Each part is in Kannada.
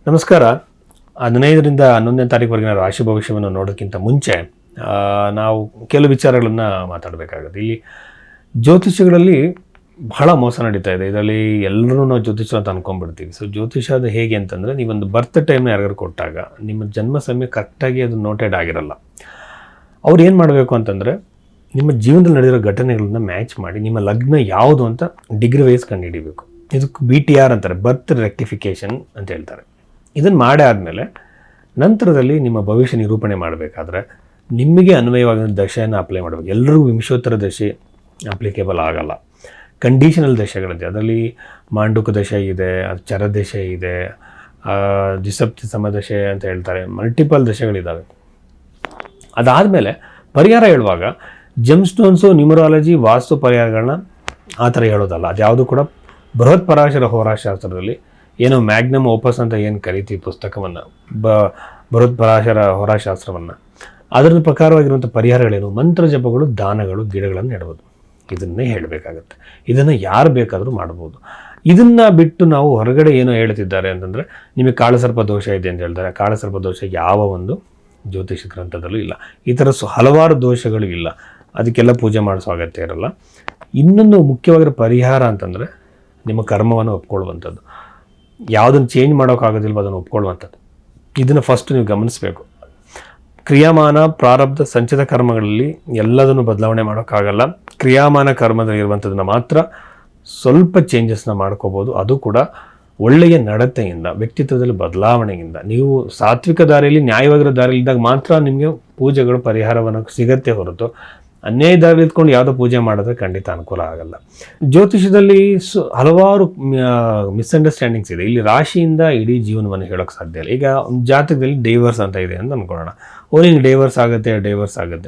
ನಮಸ್ಕಾರ. 15ರಿಂದ 11ನೇ ತಾರೀಕುವರೆಗಿನ ರಾಶಿ ಭವಿಷ್ಯವನ್ನು ನೋಡೋಕ್ಕಿಂತ ಮುಂಚೆ ನಾವು ಕೆಲವು ವಿಚಾರಗಳನ್ನು ಮಾತಾಡಬೇಕಾಗುತ್ತೆ. ಇಲ್ಲಿ ಜ್ಯೋತಿಷ್ಯಗಳಲ್ಲಿ ಬಹಳ ಮೋಸ ನಡೀತಾ ಇದೆ. ಇದರಲ್ಲಿ ಎಲ್ಲರೂ ನಾವು ಜ್ಯೋತಿಷ್ಯ ಅಂತ ಅಂದ್ಕೊಂಡ್ಬಿಡ್ತೀವಿ. ಸೊ ಜ್ಯೋತಿಷ್ಯ ಅದು ಹೇಗೆ ಅಂತಂದರೆ, ನೀವೊಂದು ಬರ್ತ್ ಟೈಮ್ನ ಯಾರಿಗಾರು ಕೊಟ್ಟಾಗ ನಿಮ್ಮ ಜನ್ಮ ಸಮಯ ಕರೆಕ್ಟಾಗಿ ಅದು ನೋಟೆಡ್ ಆಗಿರಲ್ಲ. ಅವ್ರು ಏನು ಮಾಡಬೇಕು ಅಂತಂದರೆ, ನಿಮ್ಮ ಜೀವನದಲ್ಲಿ ನಡೆದಿರೋ ಘಟನೆಗಳನ್ನ ಮ್ಯಾಚ್ ಮಾಡಿ ನಿಮ್ಮ ಲಗ್ನ ಯಾವುದು ಅಂತ ಡಿಗ್ರಿ ವೈಸ್ ಕಂಡುಹಿಡಿಬೇಕು. ಇದಕ್ಕೆ BTR ಅಂತಾರೆ, ಬರ್ತ್ ರೆಕ್ಟಿಫಿಕೇಷನ್ ಅಂತ ಹೇಳ್ತಾರೆ. ಇದನ್ನು ಮಾಡೇ ಆದಮೇಲೆ ನಂತರದಲ್ಲಿ ನಿಮ್ಮ ಭವಿಷ್ಯ ನಿರೂಪಣೆ ಮಾಡಬೇಕಾದ್ರೆ ನಿಮಗೆ ಅನ್ವಯವಾಗಿರೋ ದಶೆಯನ್ನು ಅಪ್ಲೈ ಮಾಡಬೇಕು. ಎಲ್ಲರಿಗೂ ವಿಂಶೋತ್ತರ ದಶೆ ಅಪ್ಲಿಕೇಬಲ್ ಆಗಲ್ಲ. ಕಂಡೀಷನಲ್ ದಶೆಗಳಿದೆ. ಅದರಲ್ಲಿ ಮಾಂಡುಕ ದಶೆ ಇದೆ, ಚರ ದಶೆ ಇದೆ, ದ್ವಿಸಪ್ತಿ ಸಮದಶೆ ಅಂತ ಹೇಳ್ತಾರೆ, ಮಲ್ಟಿಪಲ್ ದಶೆಗಳಿದ್ದಾವೆ. ಅದಾದಮೇಲೆ ಪರಿಹಾರ ಹೇಳುವಾಗ ಜೆಮ್ ಸ್ಟೋನ್ಸು, ನ್ಯೂಮರಾಲಜಿ, ವಾಸ್ತು ಪರಿಹಾರಗಳನ್ನ ಆ ಥರ ಹೇಳೋದಲ್ಲ. ಅದ್ಯಾವುದು ಕೂಡ ಬೃಹತ್ ಪರಾಶರ ಹೋರಾಶಾಸ್ತ್ರದಲ್ಲಿ ಏನೋ ಮ್ಯಾಗ್ನಮ್ ಓಪಸ್ ಅಂತ ಏನು ಕರಿತೀವಿ ಪುಸ್ತಕವನ್ನು, ಬೃಹತ್ ಪರಾಶರ ಹೋರಾಶಾಸ್ತ್ರವನ್ನು, ಅದರ ಪ್ರಕಾರವಾಗಿರುವಂಥ ಪರಿಹಾರಗಳೇನು, ಮಂತ್ರ ಜಪಗಳು, ದಾನಗಳು, ಗಿಡಗಳನ್ನು ನೆಡ್ಬೋದು. ಇದನ್ನೇ ಹೇಳಬೇಕಾಗತ್ತೆ. ಇದನ್ನು ಯಾರು ಬೇಕಾದರೂ ಮಾಡ್ಬೋದು. ಇದನ್ನು ಬಿಟ್ಟು ನಾವು ಹೊರಗಡೆ ಏನೋ ಹೇಳ್ತಿದ್ದಾರೆ ಅಂತಂದರೆ, ನಿಮಗೆ ಕಾಳಸರ್ಪ ದೋಷ ಇದೆ ಅಂತ ಹೇಳ್ತಾರೆ. ಕಾಳಸರ್ಪ ದೋಷ ಯಾವ ಒಂದು ಜ್ಯೋತಿಷ ಗ್ರಂಥದಲ್ಲೂ ಇಲ್ಲ. ಈ ಥರ ಹಲವಾರು ದೋಷಗಳು ಇಲ್ಲ. ಅದಕ್ಕೆಲ್ಲ ಪೂಜೆ ಮಾಡಿಸೋ ಅಗತ್ಯ ಇರಲ್ಲ. ಇನ್ನೊಂದು ಮುಖ್ಯವಾಗಿರೋ ಪರಿಹಾರ ಅಂತಂದರೆ, ನಿಮ್ಮ ಕರ್ಮವನ್ನು ಒಪ್ಕೊಳ್ಳುವಂಥದ್ದು. ಯಾವುದನ್ನು ಚೇಂಜ್ ಮಾಡೋಕ್ಕಾಗೋದಿಲ್ವೋ ಅದನ್ನು ಒಪ್ಕೊಳ್ಳುವಂಥದ್ದು. ಇದನ್ನು ಫಸ್ಟ್ ನೀವು ಗಮನಿಸಬೇಕು. ಕ್ರಿಯಾಮಾನ, ಪ್ರಾರಬ್ಧ, ಸಂಚಿತ ಕರ್ಮಗಳಲ್ಲಿ ಎಲ್ಲದನ್ನು ಬದಲಾವಣೆ ಮಾಡೋಕ್ಕಾಗಲ್ಲ. ಕ್ರಿಯಾಮಾನ ಕರ್ಮದಲ್ಲಿ ಇರುವಂಥದ್ದನ್ನು ಮಾತ್ರ ಸ್ವಲ್ಪ ಚೇಂಜಸ್ನ ಮಾಡ್ಕೋಬೋದು. ಅದು ಕೂಡ ಒಳ್ಳೆಯ ನಡತೆಯಿಂದ, ವ್ಯಕ್ತಿತ್ವದಲ್ಲಿ ಬದಲಾವಣೆಯಿಂದ. ನೀವು ಸಾತ್ವಿಕ ದಾರಿಯಲ್ಲಿ, ನ್ಯಾಯವಾಗಿರೋ ದಾರಿಯಲ್ಲಿ ಇದ್ದಾಗ ಮಾತ್ರ ನಿಮಗೆ ಪೂಜೆಗಳು ಪರಿಹಾರವನ್ನು ಸಿಗತ್ತೆ ಹೊರತು ಅನ್ಯಾಯ ದಾರಿಯಲ್ಲಿ ಇದ್ಕೊಂಡು ಯಾವುದೋ ಪೂಜೆ ಮಾಡಿದ್ರೆ ಖಂಡಿತ ಅನುಕೂಲ ಆಗಲ್ಲ. ಜ್ಯೋತಿಷದಲ್ಲಿ ಹಲವಾರು ಮಿಸ್ಅಂಡರ್ಸ್ಟ್ಯಾಂಡಿಂಗ್ಸ್ ಇದೆ. ಇಲ್ಲಿ ರಾಶಿಯಿಂದ ಇಡೀ ಜೀವನವನ್ನು ಹೇಳೋಕ್ಕೆ ಸಾಧ್ಯ ಇಲ್ಲ. ಈಗ ಜಾತಕದಲ್ಲಿ ಡೈವರ್ಸ್ ಅಂತ ಇದೆ ಅಂತ ಅಂದ್ಕೊಳ್ಳೋಣ. ನಿಂಗೆ ಡೈವರ್ಸ್ ಆಗುತ್ತೆ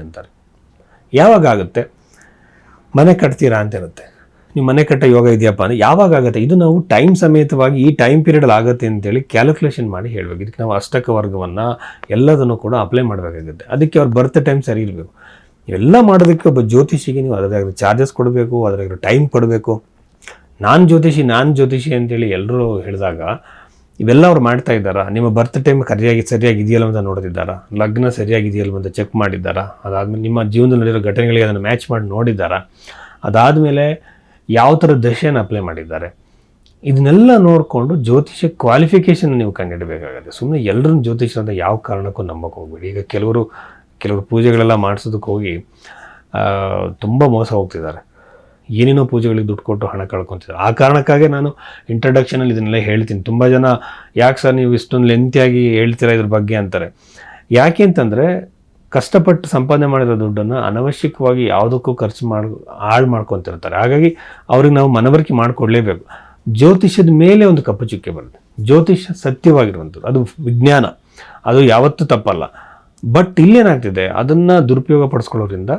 ಅಂತಾರೆ. ಯಾವಾಗ ಆಗುತ್ತೆ? ಮನೆ ಕಟ್ತೀರಾ ಅಂತ ಇರುತ್ತೆ. ನೀವು ಮನೆ ಕಟ್ಟ ಯೋಗ ಇದೆಯಪ್ಪ ಅಂದರೆ ಯಾವಾಗ ಆಗುತ್ತೆ? ಇದು ನಾವು ಟೈಮ್ ಸಮೇತವಾಗಿ ಈ ಟೈಮ್ ಪೀರಿಯಡಲ್ಲಿ ಆಗುತ್ತೆ ಅಂತೇಳಿ ಕ್ಯಾಲ್ಕುಲೇಷನ್ ಮಾಡಿ ಹೇಳಬೇಕು. ಇದಕ್ಕೆ ನಾವು ಅಷ್ಟಕ ವರ್ಗವನ್ನು ಎಲ್ಲದನ್ನು ಕೂಡ ಅಪ್ಲೈ ಮಾಡಬೇಕಾಗುತ್ತೆ. ಅದಕ್ಕೆ ಅವ್ರ ಬರ್ತ್ ಟೈಮ್ ಸರಿ ಇರಬೇಕು. ಇವೆಲ್ಲ ಮಾಡೋದಕ್ಕೆ ಒಬ್ಬ ಜ್ಯೋತಿಷಿಗೆ ನೀವು ಅದರಾಗಿರೋ ಚಾರ್ಜಸ್ ಕೊಡಬೇಕು, ಅದರಾಗಿರೋ ಟೈಮ್ ಕೊಡಬೇಕು. ನಾನು ಜ್ಯೋತಿಷಿ ಅಂತೇಳಿ ಎಲ್ಲರೂ ಹೇಳಿದಾಗ ಇವೆಲ್ಲ ಅವ್ರು ಮಾಡ್ತಾ ಇದ್ದಾರಾ? ನಿಮ್ಮ ಬರ್ತ್ ಟೈಮ್ ಸರಿಯಾಗಿ ಇದೆಯಲ್ಲ ಅಂತ ನೋಡ್ತಿದ್ದಾರಾ? ಲಗ್ನ ಸರಿಯಾಗಿದೆಯಲ್ಲ ಅಂತ ಚೆಕ್ ಮಾಡಿದ್ದಾರಾ? ಅದಾದಮೇಲೆ ನಿಮ್ಮ ಜೀವನದಲ್ಲಿ ನಡೆದಿರೋ ಘಟನೆಗಳಿಗೆ ಅದನ್ನು ಮ್ಯಾಚ್ ಮಾಡಿ ನೋಡಿದ್ದಾರಾ? ಅದಾದಮೇಲೆ ಯಾವ ಥರ ದಶೆಯನ್ನು ಅಪ್ಲೈ ಮಾಡಿದ್ದಾರೆ? ಇದನ್ನೆಲ್ಲ ನೋಡಿಕೊಂಡು ಜ್ಯೋತಿಷ ಕ್ವಾಲಿಫಿಕೇಷನ್ ನೀವು ಕಂಡುಹಿಡಬೇಕಾಗುತ್ತೆ. ಸುಮ್ಮನೆ ಎಲ್ಲರನ್ನ ಜ್ಯೋತಿಷ ಅಂತ ಯಾವ ಕಾರಣಕ್ಕೂ ನಂಬಕ್ಕೆ ಹೋಗ್ಬೇಡಿ. ಈಗ ಕೆಲವರು ಪೂಜೆಗಳೆಲ್ಲ ಮಾಡಿಸೋದಕ್ಕೆ ಹೋಗಿ ತುಂಬ ಮೋಸ ಹೋಗ್ತಿದ್ದಾರೆ. ಏನೇನೋ ಪೂಜೆಗಳಿಗೆ ದುಡ್ಡು ಕೊಟ್ಟು ಹಣ ಕಳ್ಕೊತಿದ್ದಾರೆ. ಆ ಕಾರಣಕ್ಕಾಗಿ ನಾನು ಇಂಟ್ರಡಕ್ಷನಲ್ಲಿ ಇದನ್ನೆಲ್ಲ ಹೇಳ್ತೀನಿ. ತುಂಬ ಜನ ಯಾಕೆ ಸರ್ ನೀವು ಇಷ್ಟೊಂದು ಲೆಂತಿಯಾಗಿ ಹೇಳ್ತೀರಾ ಇದ್ರ ಬಗ್ಗೆ ಅಂತಾರೆ. ಯಾಕೆ ಅಂತಂದರೆ, ಕಷ್ಟಪಟ್ಟು ಸಂಪಾದನೆ ಮಾಡಿರೋ ದುಡ್ಡನ್ನು ಅನವಶ್ಯಕವಾಗಿ ಯಾವುದಕ್ಕೂ ಖರ್ಚು ಹಾಳು ಮಾಡ್ಕೊತಿರ್ತಾರೆ. ಹಾಗಾಗಿ ಅವ್ರಿಗೆ ನಾವು ಮನವರಿಕೆ ಮಾಡಿಕೊಡ್ಲೇಬೇಕು. ಜ್ಯೋತಿಷ್ಯದ ಮೇಲೆ ಒಂದು ಕಪ್ಪು ಚುಕ್ಕೆ ಬರುತ್ತೆ. ಜ್ಯೋತಿಷ್ಯ ಸತ್ಯವಾಗಿರುವಂಥದ್ದು, ಅದು ವಿಜ್ಞಾನ, ಅದು ಯಾವತ್ತೂ ತಪ್ಪಲ್ಲ. ಬಟ್ ಇಲ್ಲೇನಾಗ್ತಿದೆ, ಅದನ್ನು ದುರುಪಯೋಗ ಪಡಿಸ್ಕೊಳ್ಳೋದ್ರಿಂದ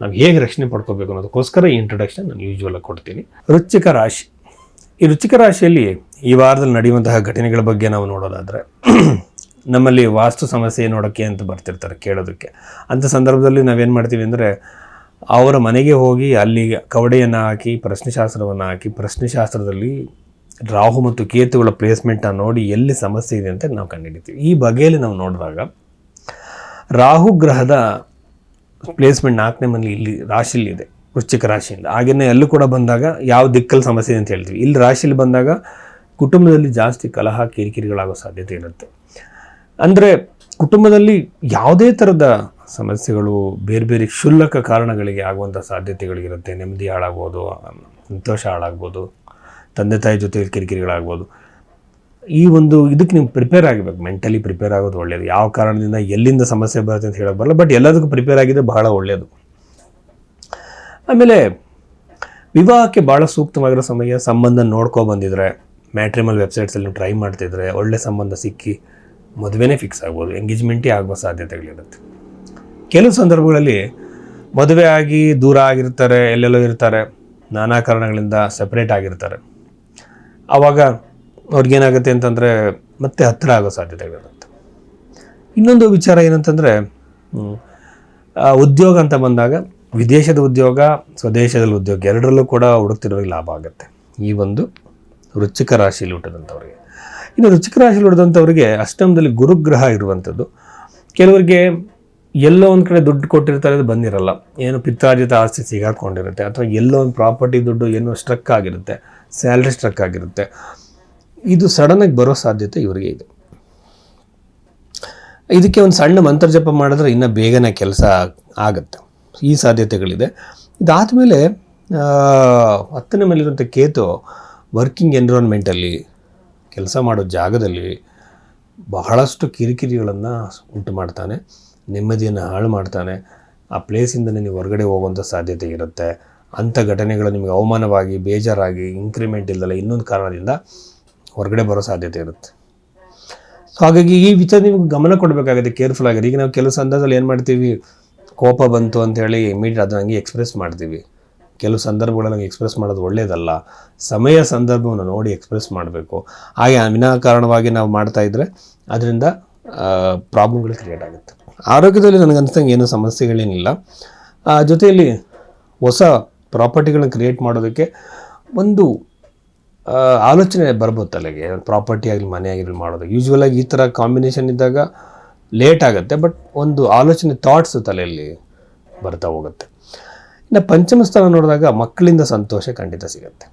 ನಾವು ಹೇಗೆ ರಕ್ಷಣೆ ಪಡ್ಕೋಬೇಕು ಅನ್ನೋದಕ್ಕೋಸ್ಕರ ಈ ಇಂಟ್ರೊಡಕ್ಷನ್ ನಾನು ಯೂಶ್ವಲಾಗಿ ಕೊಡ್ತೀನಿ. ವೃಶ್ಚಿಕ ರಾಶಿ. ಈ ವೃಶ್ಚಿಕ ರಾಶಿಯಲ್ಲಿ ಈ ವಾರದಲ್ಲಿ ನಡೆಯುವಂತಹ ಘಟನೆಗಳ ಬಗ್ಗೆ ನಾವು ನೋಡೋದಾದರೆ, ನಮ್ಮಲ್ಲಿ ವಾಸ್ತು ಸಮಸ್ಯೆ ನೋಡೋಕ್ಕೆ ಅಂತ ಬರ್ತಿರ್ತಾರೆ ಕೇಳೋದಕ್ಕೆ. ಅಂಥ ಸಂದರ್ಭದಲ್ಲಿ ನಾವೇನು ಮಾಡ್ತೀವಿ ಅಂದರೆ, ಅವರ ಮನೆಗೆ ಹೋಗಿ ಅಲ್ಲಿ ಕವಡೆಯನ್ನು ಹಾಕಿ ಪ್ರಶ್ನೆಶಾಸ್ತ್ರವನ್ನು ಹಾಕಿ, ಪ್ರಶ್ನೆಶಾಸ್ತ್ರದಲ್ಲಿ ರಾಹು ಮತ್ತು ಕೇತುಗಳ ಪ್ಲೇಸ್ಮೆಂಟನ್ನು ನೋಡಿ ಎಲ್ಲಿ ಸಮಸ್ಯೆ ಇದೆ ಅಂತ ನಾವು ಕಂಡುಹಿಡಿತೀವಿ. ಈ ಬಗೆಯಲ್ಲಿ ನಾವು ನೋಡಿದಾಗ ರಾಹು ಗ್ರಹದ ಪ್ಲೇಸ್ಮೆಂಟ್ 4ನೇ ಮನೆ ಇಲ್ಲಿ ರಾಶಿಯಲ್ಲಿ ಇದೆ, ವೃಶ್ಚಿಕ ರಾಶಿಯಿಂದ. ಹಾಗೆಯೇ ಎಲ್ಲೂ ಕೂಡ ಬಂದಾಗ ಯಾವ ದಿಕ್ಕಲ್ಲಿ ಸಮಸ್ಯೆ ಇದೆ ಅಂತ ಹೇಳ್ತೀವಿ. ಇಲ್ಲಿ ರಾಶಿಯಲ್ಲಿ ಬಂದಾಗ ಕುಟುಂಬದಲ್ಲಿ ಜಾಸ್ತಿ ಕಲಹ, ಕಿರಿಕಿರಿಗಳಾಗೋ ಸಾಧ್ಯತೆ ಇರುತ್ತೆ. ಅಂದರೆ ಕುಟುಂಬದಲ್ಲಿ ಯಾವುದೇ ಥರದ ಸಮಸ್ಯೆಗಳು, ಬೇರೆ ಬೇರೆ ಕ್ಷುಲ್ಲಕ ಕಾರಣಗಳಿಗೆ ಆಗುವಂಥ ಸಾಧ್ಯತೆಗಳಿರುತ್ತೆ. ನೆಮ್ಮದಿ ಹಾಳಾಗ್ಬೋದು, ಸಂತೋಷ ಹಾಳಾಗ್ಬೋದು, ತಂದೆ ತಾಯಿ ಜೊತೆಗೆ ಕಿರಿಕಿರಿಗಳಾಗ್ಬೋದು. ಈ ಒಂದು ಇದಕ್ಕೆ ನೀವು ಪ್ರಿಪೇರ್ ಆಗಬೇಕು. ಮೆಂಟಲಿ ಪ್ರಿಪೇರ್ ಆಗೋದು ಒಳ್ಳೆಯದು. ಯಾವ ಕಾರಣದಿಂದ ಎಲ್ಲಿಂದ ಸಮಸ್ಯೆ ಬರುತ್ತೆ ಅಂತ ಹೇಳೋಕೆ ಬರಲ್ಲ, ಬಟ್ ಎಲ್ಲದಕ್ಕೂ ಪ್ರಿಪೇರ್ ಆಗಿದ್ರೆ ಬಹಳ ಒಳ್ಳೆಯದು. ಆಮೇಲೆ ವಿವಾಹಕ್ಕೆ ಭಾಳ ಸೂಕ್ತವಾಗಿರೋ ಸಮಯ. ಸಂಬಂಧ ಬಂದಿದ್ರೆ, ಮ್ಯಾಟ್ರಿಮಲ್ ವೆಬ್ಸೈಟ್ಸಲ್ಲಿ ಟ್ರೈ ಮಾಡ್ತಿದ್ರೆ ಒಳ್ಳೆ ಸಂಬಂಧ ಸಿಕ್ಕಿ ಮದುವೆನೇ ಫಿಕ್ಸ್ ಆಗ್ಬೋದು, ಎಂಗೇಜ್ಮೆಂಟೇ ಆಗುವ ಸಾಧ್ಯತೆಗಳಿರುತ್ತೆ. ಕೆಲವು ಸಂದರ್ಭಗಳಲ್ಲಿ ಮದುವೆ ಆಗಿ ದೂರ ಆಗಿರ್ತಾರೆ, ಎಲ್ಲೆಲ್ಲೋ ಇರ್ತಾರೆ, ನಾನಾ ಕಾರಣಗಳಿಂದ ಸೆಪ್ರೇಟ್ ಆಗಿರ್ತಾರೆ. ಆವಾಗ ಅವ್ರಿಗೇನಾಗುತ್ತೆ ಅಂತಂದರೆ ಮತ್ತೆ ಹತ್ತಿರ ಆಗೋ ಸಾಧ್ಯತೆಗಳಿರುತ್ತೆ. ಇನ್ನೊಂದು ವಿಚಾರ ಏನಂತಂದರೆ, ಉದ್ಯೋಗ ಅಂತ ಬಂದಾಗ ವಿದೇಶದ ಉದ್ಯೋಗ, ಸ್ವದೇಶದಲ್ಲಿ ಉದ್ಯೋಗ ಎರಡರಲ್ಲೂ ಕೂಡ ಹುಡುಕ್ತಿರೋರಿಗೆ ಲಾಭ ಆಗುತ್ತೆ ಈ ಒಂದು ವೃಶ್ಚಿಕ ರಾಶಿಯಲ್ಲಿ ಹುಟ್ಟಿದಂಥವ್ರಿಗೆ. ಇನ್ನು ವೃಶ್ಚಿಕ ರಾಶಿಯಲ್ಲಿ ಹೊಡೆದಂಥವ್ರಿಗೆ ಅಷ್ಟಮದಲ್ಲಿ ಗುರುಗ್ರಹ ಇರುವಂಥದ್ದು. ಕೆಲವರಿಗೆ ಎಲ್ಲೋ ಒಂದು ಕಡೆ ದುಡ್ಡು ಕೊಟ್ಟಿರ್ತಾರೆ, ಅದು ಬಂದಿರಲ್ಲ, ಏನು ಪಿತ್ರಾರ್ಜಿತ ಆಸ್ತಿ ಸಿಗಾಕೊಂಡಿರುತ್ತೆ, ಅಥವಾ ಎಲ್ಲೋ ಒಂದು ಪ್ರಾಪರ್ಟಿ ದುಡ್ಡು ಏನೋ ಸ್ಟ್ರಕ್ ಆಗಿರುತ್ತೆ, ಸ್ಯಾಲ್ರಿ ಸ್ಟ್ರಕ್ ಆಗಿರುತ್ತೆ. ಇದು ಸಡನ್ನಾಗಿ ಬರೋ ಸಾಧ್ಯತೆ ಇವರಿಗೆ ಇದೆ. ಇದಕ್ಕೆ ಒಂದು ಸಣ್ಣ ಮಂತ್ರಜಪ ಮಾಡಿದ್ರೆ ಇನ್ನೂ ಬೇಗನೆ ಕೆಲಸ ಆಗುತ್ತೆ, ಈ ಸಾಧ್ಯತೆಗಳಿದೆ. ಇದಾದಮೇಲೆ 10ನೇ ಮನೆಯಲ್ಲಿರುವಂಥ ಕೇತು ವರ್ಕಿಂಗ್ ಎನ್ವಿರಾನ್ಮೆಂಟಲ್ಲಿ, ಕೆಲಸ ಮಾಡೋ ಜಾಗದಲ್ಲಿ ಬಹಳಷ್ಟು ಕಿರಿಕಿರಿಗಳನ್ನು ಉಂಟು ಮಾಡ್ತಾನೆ, ನೆಮ್ಮದಿಯನ್ನು ಹಾಳು ಮಾಡ್ತಾನೆ. ಆ ಪ್ಲೇಸಿಂದನೇ ನೀವು ಹೊರಗಡೆ ಹೋಗುವಂಥ ಸಾಧ್ಯತೆ ಇರುತ್ತೆ. ಅಂಥ ಘಟನೆಗಳು ನಿಮಗೆ ಅವಮಾನವಾಗಿ, ಬೇಜಾರಾಗಿ, ಇಂಕ್ರಿಮೆಂಟ್ ಇಲ್ಲದಲ್ಲ ಇನ್ನೊಂದು ಕಾರಣದಿಂದ ಹೊರಗಡೆ ಬರೋ ಸಾಧ್ಯತೆ ಇರುತ್ತೆ. ಸೊ ಹಾಗಾಗಿ ಈ ವಿಚಾರ ನೀವು ಗಮನ ಕೊಡಬೇಕಾಗುತ್ತೆ, ಕೇರ್ಫುಲ್ ಆಗಿದೆ. ಈಗ ನಾವು ಕೆಲವು ಸಂದರ್ಭದಲ್ಲಿ ಏನು ಮಾಡ್ತೀವಿ, ಕೋಪ ಬಂತು ಅಂತೇಳಿ ಇಮಿಡಿಯೇಟ್ ಅದನ್ನ ಹಂಗೆ ಎಕ್ಸ್ಪ್ರೆಸ್ ಮಾಡ್ತೀವಿ. ಕೆಲವು ಸಂದರ್ಭಗಳಲ್ಲಿ ಎಕ್ಸ್ಪ್ರೆಸ್ ಮಾಡೋದು ಒಳ್ಳೆಯದಲ್ಲ, ಸಮಯ ಸಂದರ್ಭವನ್ನು ನೋಡಿ ಎಕ್ಸ್ಪ್ರೆಸ್ ಮಾಡಬೇಕು. ಹಾಗೆ ವಿನಾಕಾರಣವಾಗಿ ನಾವು ಮಾಡ್ತಾ ಇದ್ದರೆ ಅದರಿಂದ ಪ್ರಾಬ್ಲಮ್ಗಳು ಕ್ರಿಯೇಟ್ ಆಗುತ್ತೆ. ಆರೋಗ್ಯದಲ್ಲಿ ನನಗೆ ಅನಿಸ್ತಂಗೆ ಏನೂ ಸಮಸ್ಯೆಗಳೇನಿಲ್ಲ. ಜೊತೆಯಲ್ಲಿ ಹೊಸ ಪ್ರಾಪರ್ಟಿಗಳನ್ನ ಕ್ರಿಯೇಟ್ ಮಾಡೋದಕ್ಕೆ ಒಂದು ಆಲೋಚನೆ ಬರ್ಬೋದು ತಲೆಗೆ, ಪ್ರಾಪರ್ಟಿ ಆಗಲಿ ಮನೆ ಆಗಿರಲಿ ಮಾಡೋದು. ಯೂಶ್ವಲಾಗಿ ಈ ಥರ ಕಾಂಬಿನೇಷನ್ ಇದ್ದಾಗ ಲೇಟ್ ಆಗುತ್ತೆ, ಬಟ್ ಒಂದು ಆಲೋಚನೆ ಥಾಟ್ಸ್ ತಲೆಯಲ್ಲಿ ಬರ್ತಾ ಹೋಗುತ್ತೆ. ಇನ್ನು ಪಂಚಮ ಸ್ಥಾನ ನೋಡಿದಾಗ ಮಕ್ಕಳಿಂದ ಸಂತೋಷ ಖಂಡಿತ ಸಿಗುತ್ತೆ.